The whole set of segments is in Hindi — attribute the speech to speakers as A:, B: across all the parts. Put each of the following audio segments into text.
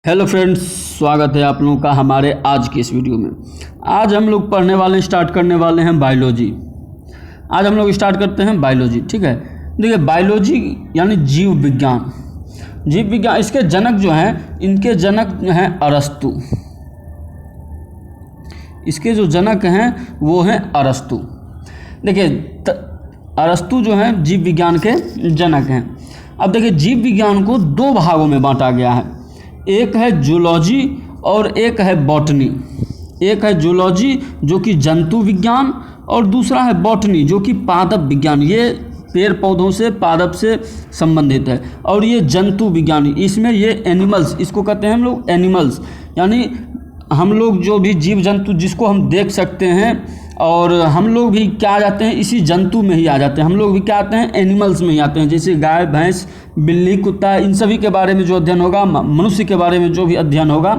A: हेलो फ्रेंड्स, स्वागत है आप लोगों का हमारे आज की इस वीडियो में। आज हम लोग पढ़ने वाले हैं, स्टार्ट करने वाले हैं बायोलॉजी। आज हम लोग स्टार्ट करते हैं बायोलॉजी। ठीक है, देखिए बायोलॉजी यानी जीव विज्ञान। जीव विज्ञान, इसके जनक जो हैं, इनके जनक हैं अरस्तु। इसके जो जनक हैं वो हैं अरस्तु। देखिए अरस्तु जो हैं जीव विज्ञान के जनक हैं। अब देखिए जीव विज्ञान को दो भागों में बांटा गया है, एक है जूलॉजी और एक है बॉटनी। एक है जूलॉजी जो कि जंतु विज्ञान और दूसरा है बॉटनी जो कि पादप विज्ञान। ये पेड़ पौधों से, पादप से संबंधित है। और ये जंतु विज्ञान, इसमें ये एनिमल्स, इसको कहते हैं हम लोग एनिमल्स, यानी हम लोग जो भी जीव जंतु जिसको हम देख सकते हैं, और हम लोग भी क्या आ जाते हैं, इसी जंतु में ही आ जाते हैं। हम लोग भी क्या आते हैं, एनिमल्स में ही आते हैं। जैसे गाय, भैंस, बिल्ली, कुत्ता, इन सभी के बारे में जो अध्ययन होगा, मनुष्य के बारे में जो भी अध्ययन होगा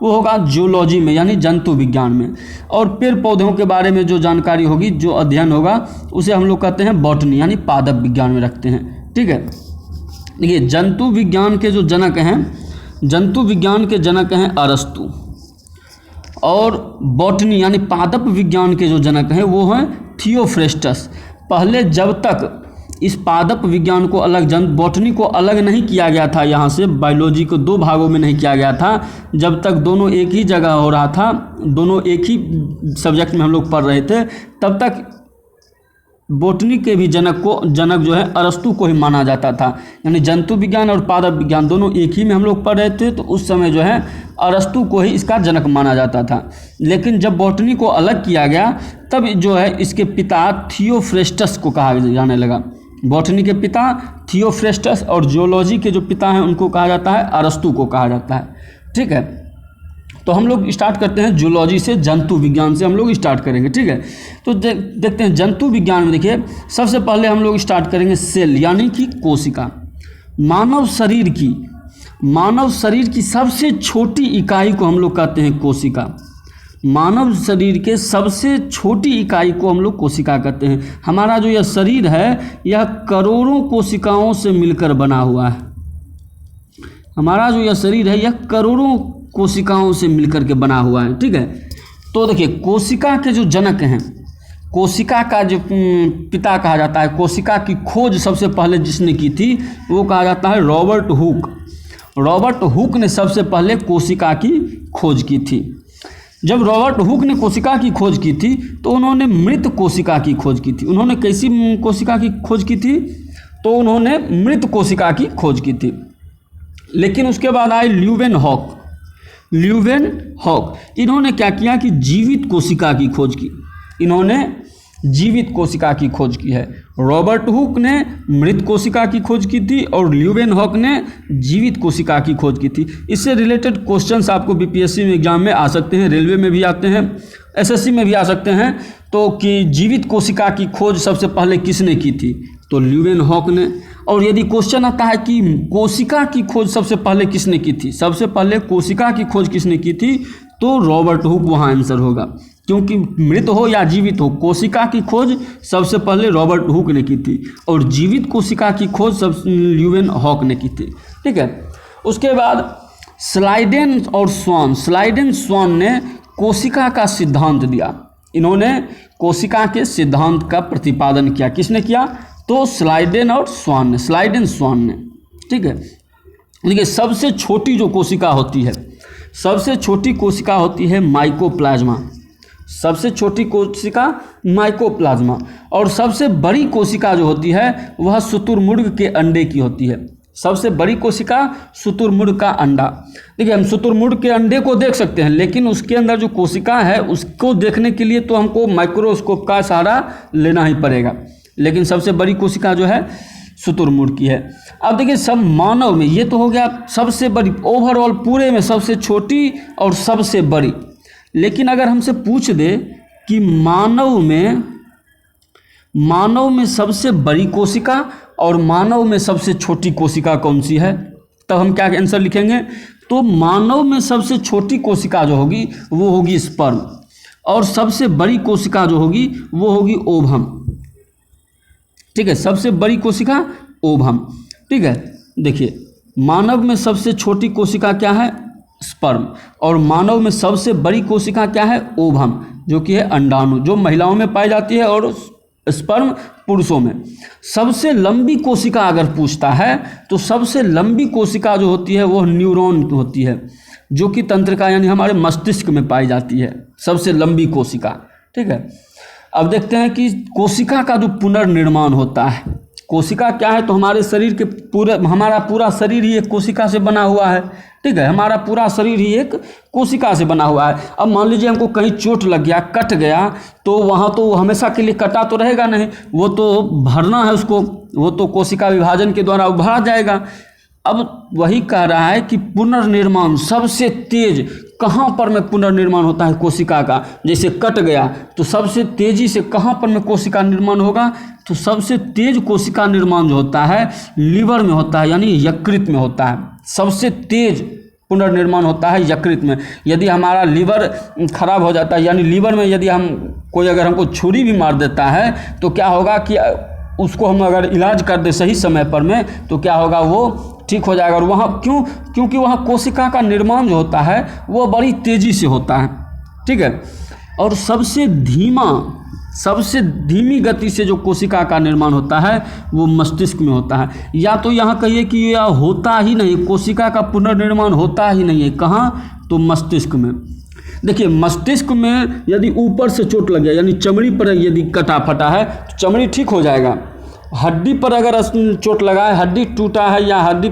A: वो होगा जूलॉजी में, यानी जंतु विज्ञान में। और पेड़ पौधों के बारे में जो जानकारी होगी, जो अध्ययन होगा, उसे हम लोग कहते हैं बॉटनी, यानी पादप विज्ञान में रखते हैं। ठीक है, देखिए जंतु विज्ञान के जो जनक हैं, जंतु विज्ञान के जनक हैं अरस्तु। और बॉटनी यानी पादप विज्ञान के जो जनक हैं वो हैं थियोफ्रेस्टस। पहले जब तक इस पादप विज्ञान को अलग, बॉटनी को अलग नहीं किया गया था, यहाँ से बायोलॉजी को दो भागों में नहीं किया गया था, जब तक दोनों एक ही जगह हो रहा था, दोनों एक ही सब्जेक्ट में हम लोग पढ़ रहे थे, तब तक बॉटनी के भी जनक जो है अरस्तु को ही माना जाता था। यानी जंतु विज्ञान और पादप विज्ञान दोनों एक ही में हम लोग पढ़ रहे थे, तो उस समय जो है अरस्तु को ही इसका जनक माना जाता था। लेकिन जब बॉटनी को अलग किया गया, तब जो है इसके पिता थियोफ्रेस्टस को कहा जाने लगा। बॉटनी के पिता थियोफ्रेस्टस और जियोलॉजी के जो पिता हैं उनको कहा जाता है अरस्तु को कहा जाता है। ठीक है, तो हम लोग स्टार्ट करते हैं जूलॉजी से, जंतु विज्ञान से हम लोग स्टार्ट करेंगे। ठीक है, तो देखते हैं जंतु विज्ञान में। देखिए सबसे पहले हम लोग स्टार्ट करेंगे सेल, यानी कि कोशिका। मानव शरीर की सबसे छोटी इकाई को हम लोग कहते हैं कोशिका। मानव शरीर के सबसे छोटी इकाई को हम लोग कोशिका कहते हैं। हमारा जो यह शरीर है, यह करोड़ों कोशिकाओं से मिलकर बना हुआ है। हमारा जो यह शरीर है, यह करोड़ों कोशिकाओं से मिलकर के बना हुआ है। ठीक है, तो देखिए कोशिका के जो जनक हैं, कोशिका का जो पिता कहा जाता है, कोशिका की खोज सबसे पहले जिसने की थी वो कहा जाता है रॉबर्ट हुक। रॉबर्ट हुक ने सबसे पहले कोशिका की खोज की थी। जब रॉबर्ट हुक ने कोशिका की खोज की थी, तो उन्होंने मृत कोशिका की खोज की थी। उन्होंने कैसी कोशिका की खोज की थी? तो उन्होंने मृत कोशिका की खोज की थी। लेकिन उसके बाद आए ल्यूवेनहॉक। इन्होंने क्या किया कि जीवित कोशिका की खोज की। इन्होंने जीवित कोशिका की खोज की है। रॉबर्ट हुक ने मृत कोशिका की खोज की थी और ल्यूवेनहॉक ने जीवित कोशिका की खोज की थी। इससे रिलेटेड क्वेश्चंस आपको बीपीएससी में एग्जाम में आ सकते हैं, रेलवे में भी आते हैं, एसएससी में भी आ सकते हैं। तो कि जीवित कोशिका की खोज सबसे पहले किसने की थी? तो ल्यूवेनहॉक ने। और यदि क्वेश्चन आता है कि कोशिका की खोज सबसे पहले किसने की थी, सबसे पहले कोशिका की खोज किसने की थी, तो रॉबर्ट हुक वहाँ आंसर होगा। क्योंकि मृत हो या जीवित हो, कोशिका की खोज सबसे पहले रॉबर्ट हुक ने की थी और जीवित कोशिका की खोज ल्यूवेनहॉक ने की थी। ठीक है, उसके बाद स्लाइडेन और स्वान ने कोशिका का सिद्धांत दिया। इन्होंने कोशिका के सिद्धांत का प्रतिपादन किया। किसने किया? तो स्लाइडेन स्वान ने। ठीक है, देखिए सबसे छोटी जो कोशिका होती है, सबसे छोटी कोशिका होती है माइकोप्लाज्मा। सबसे छोटी कोशिका माइकोप्लाज्मा। और सबसे बड़ी कोशिका जो होती है वह शुतुरमुर्ग के अंडे की होती है। सबसे बड़ी कोशिका शुतुरमुर्ग का अंडा। देखिए हम शुतुरमुर्ग के अंडे को देख सकते हैं, लेकिन उसके अंदर जो कोशिका है उसको देखने के लिए तो हमको माइक्रोस्कोप का सहारा लेना ही पड़ेगा। लेकिन सबसे बड़ी कोशिका जो है शुतुरमुर्ग की है। अब देखिए सब मानव में, ये तो हो गया सबसे बड़ी, ओवरऑल पूरे में सबसे छोटी और सबसे बड़ी। लेकिन अगर हमसे पूछ दे कि मानव में सबसे बड़ी कोशिका और मानव में सबसे छोटी कोशिका कौन सी है, तब हम क्या आंसर लिखेंगे? तो मानव में सबसे छोटी कोशिका जो होगी वो होगी स्पर्म, और सबसे बड़ी कोशिका जो होगी वो होगी ओवम। ठीक है, सबसे बड़ी कोशिका ओवम। ठीक है, देखिए मानव में सबसे छोटी कोशिका क्या है? स्पर्म, और मानव में सबसे बड़ी कोशिका क्या है? ओवम, जो कि है अंडाणु, जो महिलाओं में पाई जाती है, और स्पर्म पुरुषों में। सबसे लंबी कोशिका अगर पूछता है तो सबसे लंबी कोशिका जो होती है वो न्यूरॉन होती है, जो कि तंत्रिका यानी हमारे मस्तिष्क में पाई जाती है, सबसे लंबी कोशिका। ठीक है, अब देखते हैं कि कोशिका का जो पुनर्निर्माण होता है, कोशिका क्या है? तो हमारे शरीर के हमारा पूरा शरीर ही एक कोशिका से बना हुआ है। ठीक है, हमारा पूरा शरीर ही एक कोशिका से बना हुआ है। अब मान लीजिए हमको कहीं चोट लग गया, कट गया, तो वहाँ तो हमेशा के लिए कटा तो रहेगा नहीं, वो तो भरना है उसको, वो तो कोशिका विभाजन के द्वारा भरा जाएगा। अब वही कह रहा है कि पुनर्निर्माण सबसे तेज कहाँ पर में पुनर्निर्माण होता है कोशिका का? जैसे कट गया तो सबसे तेजी से कहाँ पर में कोशिका निर्माण होगा? तो सबसे तेज कोशिका निर्माण जो होता है लीवर में होता है, यानी यकृत में होता है। सबसे तेज पुनर्निर्माण होता है यकृत में। यदि हमारा लीवर खराब हो जाता है, यानी लीवर में यदि हम कोई अगर हमको छुरी भी मार देता है तो क्या होगा कि उसको हम अगर इलाज कर दे सही समय पर में तो क्या होगा? वो ठीक हो जाएगा। और वहाँ क्योंकि वहाँ कोशिका का निर्माण जो होता है वो बड़ी तेज़ी से होता है। ठीक है, और सबसे धीमी गति से जो कोशिका का निर्माण होता है वो मस्तिष्क में होता है। या तो यहाँ कहिए कि यह होता ही नहीं, कोशिका का पुनर्निर्माण होता ही नहीं है। कहाँ? तो मस्तिष्क में। देखिए, मस्तिष्क में यदि ऊपर से चोट लग गया, यानी चमड़ी पर यदि कटा फटा है तो चमड़ी ठीक हो जाएगा। हड्डी पर अगर चोट लगा है, हड्डी टूटा है या हड्डी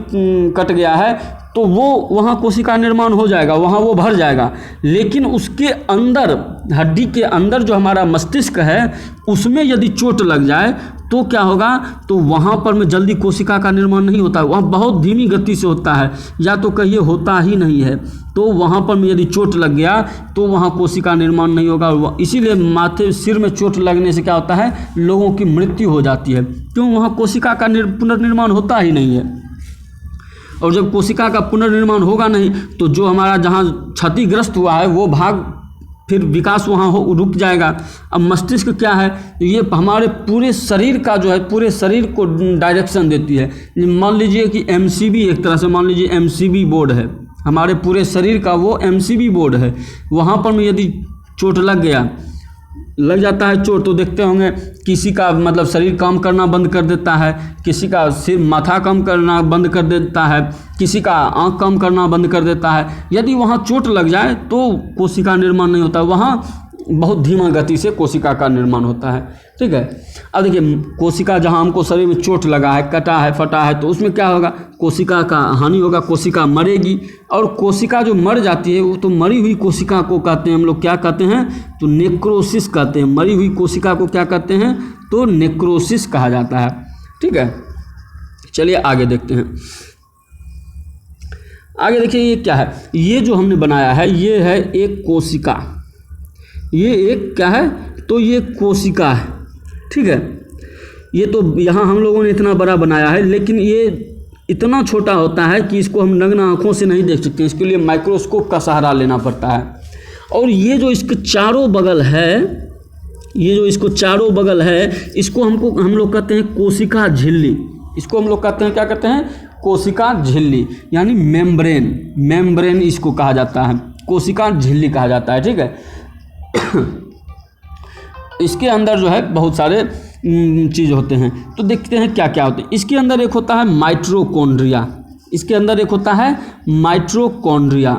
A: कट गया है, तो वो वहाँ कोशिका निर्माण हो जाएगा, वहाँ वो भर जाएगा। लेकिन उसके अंदर, हड्डी के अंदर जो हमारा मस्तिष्क है, उसमें यदि चोट लग जाए तो क्या होगा? तो वहाँ पर में जल्दी कोशिका का निर्माण नहीं होता है, वहाँ बहुत धीमी गति से होता है, या तो कहिए होता ही नहीं है। तो वहाँ पर में यदि चोट लग गया तो वहाँ कोशिका निर्माण नहीं होगा। इसीलिए माथे सिर में चोट लगने से क्या होता है? लोगों की मृत्यु हो जाती है। क्यों? वहाँ कोशिका का पुनर्निर्माण होता ही नहीं है। और जब कोशिका का पुनर्निर्माण होगा नहीं तो जो हमारा जहाँ क्षतिग्रस्त हुआ है वो भाग फिर विकास वहाँ रुक जाएगा। अब मस्तिष्क क्या है? ये हमारे पूरे शरीर का जो है, पूरे शरीर को डायरेक्शन देती है। मान लीजिए कि एमसीबी, एक तरह से मान लीजिए एमसीबी बोर्ड है, हमारे पूरे शरीर का वो एमसीबी बोर्ड है। वहाँ पर में यदि चोट लग जाता है चोट, तो देखते होंगे किसी का मतलब शरीर काम करना बंद कर देता है, किसी का सिर माथा काम करना बंद कर देता है, किसी का आँख काम करना बंद कर देता है। यदि वहाँ चोट लग जाए तो कोशिका निर्माण नहीं होता, वहाँ बहुत धीमा गति से कोशिका का निर्माण होता है। ठीक है, अब देखिए, कोशिका जहाँ हमको शरीर में चोट लगा है, कटा है, फटा है, तो उसमें क्या होगा? कोशिका का हानि होगा, कोशिका मरेगी। और कोशिका जो मर जाती है वो तो मरी हुई कोशिका को कहते हैं हम लोग, क्या कहते हैं? तो नेक्रोसिस कहते हैं। मरी हुई कोशिका को क्या कहते हैं? तो नेक्रोसिस कहा जाता है। ठीक है, चलिए आगे देखते हैं। आगे देखिए, ये क्या है? ये जो हमने बनाया है ये है एक कोशिका। ये एक क्या है? तो ये कोशिका है। ठीक है, ये तो यहाँ हम लोगों ने इतना बड़ा बनाया है, लेकिन ये इतना छोटा होता है कि इसको हम नग्न आँखों से नहीं देख सकते, इसके लिए माइक्रोस्कोप का सहारा लेना पड़ता है। और ये जो इसके चारों बगल है, ये जो इसको चारों बगल है, इसको हम लोग कहते हैं कोशिका झिल्ली। इसको हम लोग कहते हैं, क्या कहते हैं? कोशिका झिल्ली, यानी मेम्ब्रेन इसको कहा जाता है, कोशिका झिल्ली कहा जाता है। ठीक है, इसके अंदर जो है बहुत सारे चीज़ होते हैं, तो देखते हैं क्या क्या होते हैं। इसके अंदर एक होता है माइटोकॉन्ड्रिया, इसके अंदर एक होता है माइटोकॉन्ड्रिया।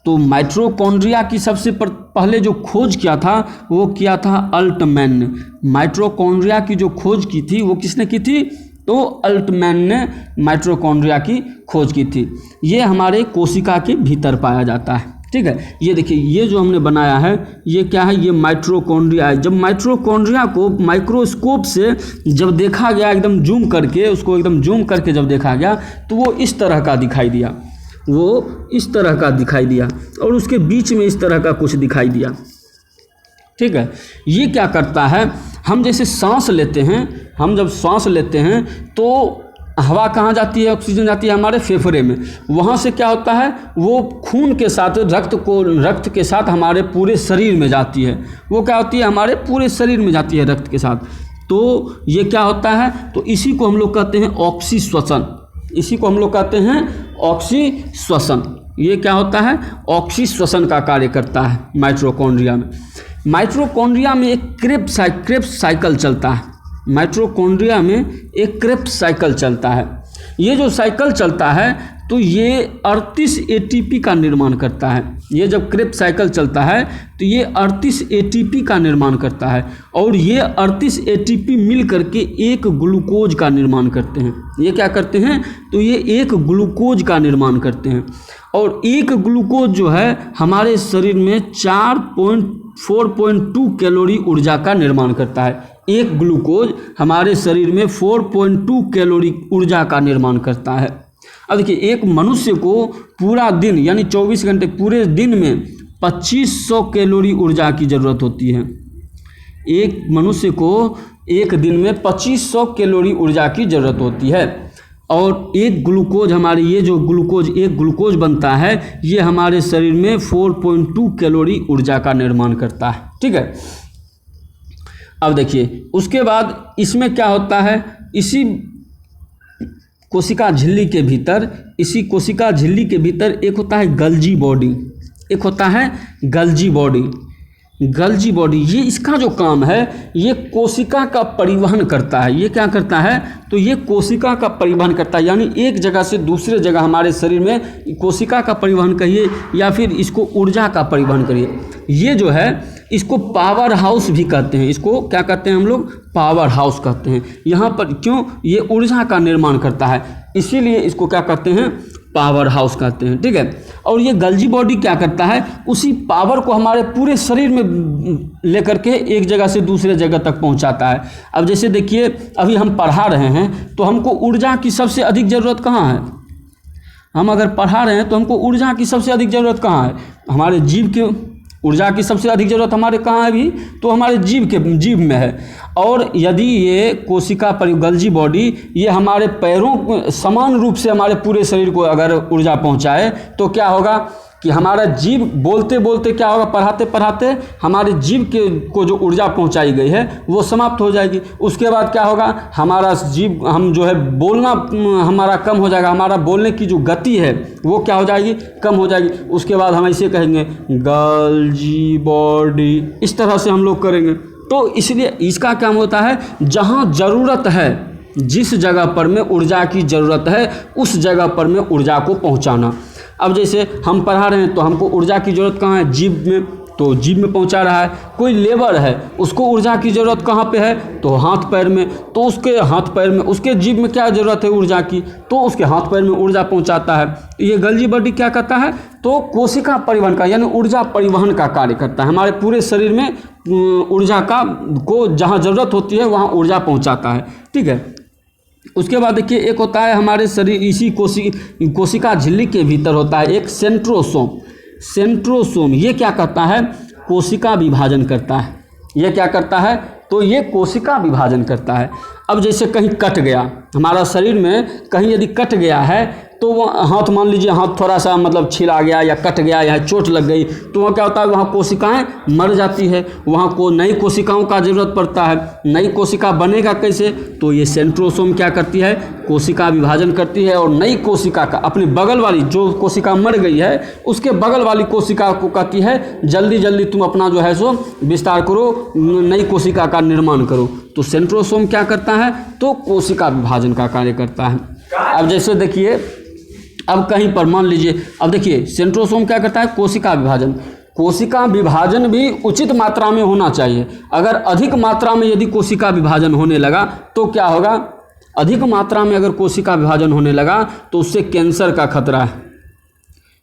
A: तो माइटोकॉन्ड्रिया की सबसे पहले जो खोज किया था वो किया था अल्टमैन ने। माइटोकॉन्ड्रिया की जो खोज की थी वो किसने की थी? तो अल्टमैन ने माइटोकॉन्ड्रिया की खोज की थी। ये हमारे कोशिका के भीतर पाया जाता है। ठीक है, ये देखिए, ये जो हमने बनाया है ये क्या है? ये माइटोकॉन्ड्रिया है। जब माइटोकॉन्ड्रिया को माइक्रोस्कोप से जब देखा गया, एकदम जूम करके, उसको एकदम जूम करके जब देखा गया तो वो इस तरह का दिखाई दिया, वो इस तरह का दिखाई दिया, और उसके बीच में इस तरह का कुछ दिखाई दिया। ठीक है, ये क्या करता है? हम जैसे सांस लेते हैं, हम जब सांस लेते हैं तो हवा कहाँ जाती है? ऑक्सीजन जाती है हमारे फेफड़े में। वहाँ से क्या होता है? वो खून के साथ, रक्त के साथ हमारे पूरे शरीर में जाती है। वो क्या होती है? हमारे पूरे शरीर में जाती है रक्त के साथ। तो ये क्या होता है? तो इसी को हम लोग कहते हैं ऑक्सीश्वसन। इसी को हम लोग कहते हैं ऑक्सीश्वसन। ये क्या होता है? ऑक्सीश्वसन का कार्य करता है माइटोकॉन्ड्रिया में। माइटोकॉन्ड्रिया में एक क्रेब्स साइकिल चलता है। माइटोकॉन्ड्रिया में एक क्रेब्स साइकिल चलता है। ये जो साइकिल चलता है तो ये 38 एटीपी का निर्माण करता है। ये जब क्रेब्स साइकिल चलता है तो ये 38 एटीपी का निर्माण करता है और ये 38 एटीपी मिल करके एक ग्लूकोज का निर्माण करते हैं। ये क्या करते हैं? तो ये एक ग्लूकोज का निर्माण करते हैं और एक ग्लूकोज जो है हमारे शरीर में 4.2 कैलोरी ऊर्जा का निर्माण करता है। एक ग्लूकोज हमारे शरीर में 4.2 कैलोरी ऊर्जा का निर्माण करता है। अब देखिए, एक मनुष्य को पूरा दिन यानी 24 घंटे पूरे दिन में 2500 कैलोरी ऊर्जा की ज़रूरत होती है। एक मनुष्य को एक दिन में 2500 कैलोरी ऊर्जा की ज़रूरत होती है और एक ग्लूकोज हमारे ये जो एक ग्लूकोज बनता है ये हमारे शरीर में 4.2 कैलोरी ऊर्जा का निर्माण करता है। ठीक है। अब देखिए, उसके बाद इसमें क्या होता है? इसी कोशिका झिल्ली के भीतर एक होता है गल्जी बॉडी, एक होता है गल्जी बॉडी। ये इसका जो काम है ये कोशिका का परिवहन करता है। ये क्या करता है? तो ये कोशिका का परिवहन करता है, यानी एक जगह से दूसरे जगह हमारे शरीर में कोशिका का परिवहन करिए या फिर इसको ऊर्जा का परिवहन करिए। ये जो है इसको पावर हाउस भी कहते हैं। इसको क्या कहते हैं हम लोग? पावर हाउस कहते हैं। यहाँ पर क्यों? ये ऊर्जा का निर्माण करता है, इसीलिए इसको क्या कहते हैं? पावर हाउस कहते हैं। ठीक है। और ये गल्जी बॉडी क्या करता है? उसी पावर को हमारे पूरे शरीर में लेकर के एक जगह से दूसरे जगह तक पहुंचाता है। अब जैसे देखिए, अभी हम पढ़ा रहे हैं तो हमको ऊर्जा की सबसे अधिक ज़रूरत कहाँ है? हम अगर पढ़ा रहे हैं तो हमको ऊर्जा की सबसे अधिक ज़रूरत कहाँ है? हमारे जीव के ऊर्जा की सबसे अधिक ज़रूरत हमारे कहाँ है अभी? तो हमारे जीव में है। और यदि ये कोशिका गल्जी बॉडी ये हमारे पैरों समान रूप से हमारे पूरे शरीर को अगर ऊर्जा पहुँचाए तो क्या होगा कि हमारा जीव बोलते बोलते क्या होगा? पढ़ाते पढ़ाते हमारे जीव को जो ऊर्जा पहुंचाई गई है वो समाप्त हो जाएगी। उसके बाद क्या होगा? हमारा जीव हम जो है बोलना हमारा कम हो जाएगा, हमारा बोलने की जो गति है वो क्या हो जाएगी? कम हो जाएगी। उसके बाद हम ऐसे कहेंगे गल्जी बॉडी, इस तरह से हम लोग करेंगे। तो इसलिए इसका क्या होता है? जहाँ ज़रूरत है, जिस जगह पर में ऊर्जा की ज़रूरत है उस जगह पर में ऊर्जा को पहुँचाना। अब जैसे हम पढ़ा रहे हैं तो हमको ऊर्जा की ज़रूरत कहाँ है? जीभ में, तो जीभ में पहुंचा रहा है। कोई लेबर है उसको ऊर्जा की ज़रूरत कहाँ पे है? तो हाथ पैर में, तो उसके हाथ पैर में, उसके जीभ में क्या ज़रूरत है ऊर्जा की? तो उसके हाथ पैर में ऊर्जा पहुंचाता है। ये गल्जी बॉडी क्या करता है? तो कोशिका परिवहन का यानी ऊर्जा परिवहन का कार्य करता है। हमारे पूरे शरीर में ऊर्जा को जहाँ ज़रूरत होती है वहाँ ऊर्जा पहुँचाता है। ठीक है। उसके बाद देखिए, एक होता है हमारे शरीर इसी कोशिका झिल्ली के भीतर होता है एक सेंट्रोसोम। ये क्या करता है? कोशिका विभाजन करता है। ये क्या करता है? तो ये कोशिका विभाजन करता है। अब जैसे कहीं कट गया, हमारा शरीर में कहीं यदि कट गया है तो वो हाथ, मान लीजिए हाथ थोड़ा सा मतलब छिला गया या कट गया या चोट लग गई तो वहाँ क्या होता है? वहाँ कोशिकाएं मर जाती है, वहाँ को नई कोशिकाओं का ज़रूरत पड़ता है। नई कोशिका बनेगा कैसे? तो ये सेंट्रोसोम क्या करती है? कोशिका विभाजन करती है और नई कोशिका का अपने बगल वाली जो कोशिका मर गई है उसके बगल वाली कोशिका को कहती है जल्दी जल्दी तुम अपना जो है सो विस्तार करो, नई कोशिका का निर्माण करो। तो सेंट्रोसोम क्या करता है? तो कोशिका विभाजन का कार्य करता है। अब जैसे देखिए, अब कहीं पर मान लीजिए, अब देखिए सेंट्रोसोम क्या करता है? कोशिका विभाजन। कोशिका विभाजन भी उचित मात्रा में होना चाहिए। अगर अधिक मात्रा में यदि कोशिका विभाजन होने लगा तो क्या होगा? अधिक मात्रा में अगर कोशिका विभाजन होने लगा तो उससे कैंसर का खतरा है।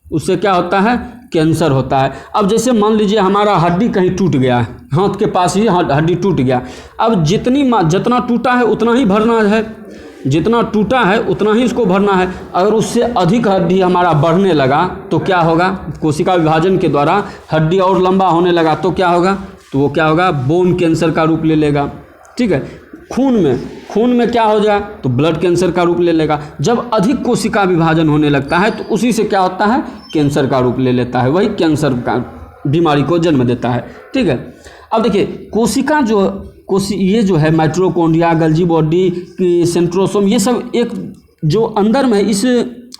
A: उससे क्या होता है? कैंसर होता है। अब जैसे मान लीजिए हमारा हड्डी कहीं टूट गया है, हाथ के पास ही हड्डी टूट गया। अब जितना टूटा है उतना ही भरना है, जितना टूटा है उतना ही इसको भरना है। अगर उससे अधिक हड्डी हमारा बढ़ने लगा तो क्या होगा? कोशिका विभाजन के द्वारा हड्डी और लंबा होने लगा तो क्या होगा? तो वो क्या होगा? बोन कैंसर का रूप ले लेगा। ठीक है। खून में क्या हो जाएगा? तो ब्लड कैंसर का रूप ले लेगा। जब अधिक कोशिका विभाजन होने लगता है तो उसी से क्या होता है? कैंसर का रूप ले लेता है, वही कैंसर का बीमारी को जन्म देता है। ठीक है। अब देखिए, कोशिका ये जो है माइटोकॉन्ड्रिया, गल्जी बॉडी, सेंट्रोसोम, ये सब एक जो अंदर में इस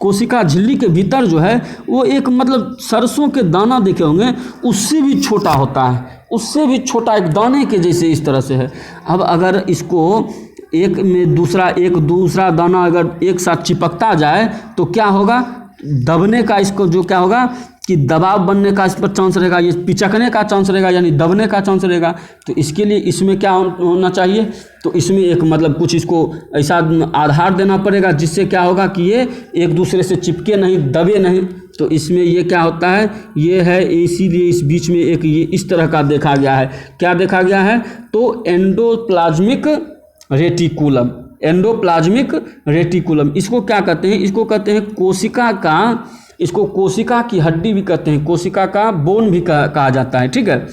A: कोशिका झिल्ली के भीतर जो है वो एक मतलब सरसों के दाना देखे होंगे, उससे भी छोटा होता है, उससे भी छोटा, एक दाने के जैसे इस तरह से है। अब अगर इसको एक में एक दूसरा दाना अगर एक साथ चिपकता जाए तो क्या होगा, दबने का, इसको जो क्या होगा कि दबाव बनने का इस पर चांस रहेगा, ये पिचकने का चांस रहेगा, यानी दबने का चांस रहेगा। तो इसके लिए इसमें क्या होना चाहिए, तो इसमें एक मतलब कुछ इसको ऐसा आधार देना पड़ेगा जिससे क्या होगा कि ये एक दूसरे से चिपके नहीं, दबे नहीं। तो इसमें ये क्या होता है, ये है, इसीलिए इस बीच में एक ये इस तरह का देखा गया है। क्या देखा गया है, तो एंडोप्लाज्मिक रेटिकुलम, एंडोप्लाज्मिक रेटिकुलम, इसको क्या कहते हैं, इसको कहते हैं कोशिका का, इसको कोशिका की हड्डी भी कहते हैं, कोशिका का बोन भी कहा जाता है। ठीक है,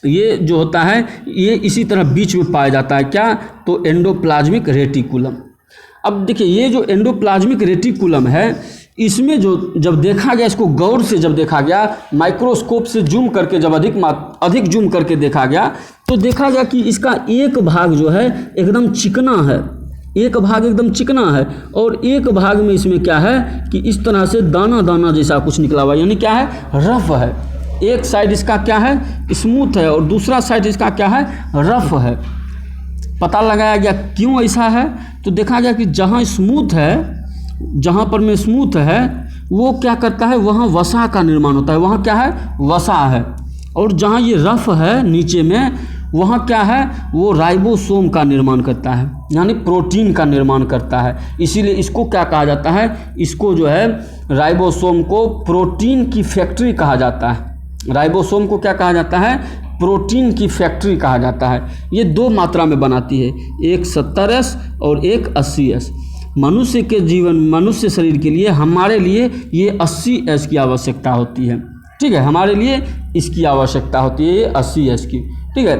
A: ये जो होता है ये इसी तरह बीच में पाया जाता है, क्या, तो एंडोप्लाज्मिक रेटिकुलम। अब देखिए ये जो एंडोप्लाज्मिक रेटिकुलम है, इसमें जो जब देखा गया, इसको गौर से जब देखा गया, माइक्रोस्कोप से जूम करके जब अधिक जूम करके देखा गया, तो देखा गया कि इसका एक भाग जो है एकदम चिकना है, एक भाग एकदम चिकना है, और एक भाग में इसमें क्या है कि इस तरह से दाना दाना जैसा कुछ निकला हुआ, यानी क्या है, रफ है। एक साइड इसका क्या है, स्मूथ है, और दूसरा साइड इसका क्या है, रफ है। पता लगाया गया क्यों ऐसा है, तो देखा गया कि जहाँ स्मूथ है, जहाँ पर में स्मूथ है वो क्या करता है, वहाँ वसा का निर्माण होता है, वहाँ क्या है, वसा है। और जहाँ ये रफ है नीचे में, वहाँ क्या है, वो राइबोसोम का निर्माण करता है, यानी प्रोटीन का निर्माण करता है। इसीलिए इसको क्या कहा जाता है, इसको जो है राइबोसोम को प्रोटीन की फैक्ट्री कहा जाता है। राइबोसोम को क्या कहा जाता है, प्रोटीन की फैक्ट्री कहा जाता है। ये दो मात्रा में बनाती है, एक 70S और एक 80S। मनुष्य के जीवन, मनुष्य शरीर के लिए, हमारे लिए ये 80S की आवश्यकता होती है। ठीक है, हमारे लिए इसकी आवश्यकता होती है, ये 80S की। ठीक है,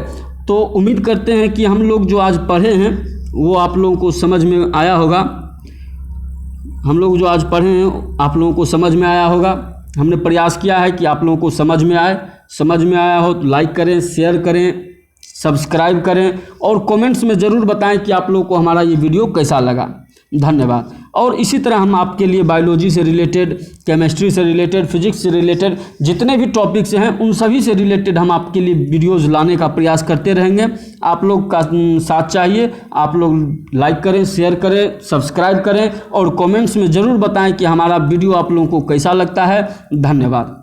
A: तो उम्मीद करते हैं कि हम लोग जो आज पढ़े हैं वो आप लोगों को समझ में आया होगा। हम लोग जो आज पढ़े हैं आप लोगों को समझ में आया होगा। हमने प्रयास किया है कि आप लोगों को समझ में आए। समझ में आया हो तो लाइक करें, शेयर करें, सब्सक्राइब करें, और कमेंट्स में ज़रूर बताएं कि आप लोगों को हमारा ये वीडियो कैसा लगा। धन्यवाद। और इसी तरह हम आपके लिए बायोलॉजी से रिलेटेड, केमिस्ट्री से रिलेटेड, फिजिक्स से रिलेटेड जितने भी टॉपिक्स हैं उन सभी से रिलेटेड हम आपके लिए वीडियोस लाने का प्रयास करते रहेंगे। आप लोग का साथ चाहिए, आप लोग लाइक करें, शेयर करें, सब्सक्राइब करें, और कमेंट्स में ज़रूर बताएं कि हमारा वीडियो आप लोगों को कैसा लगता है। धन्यवाद।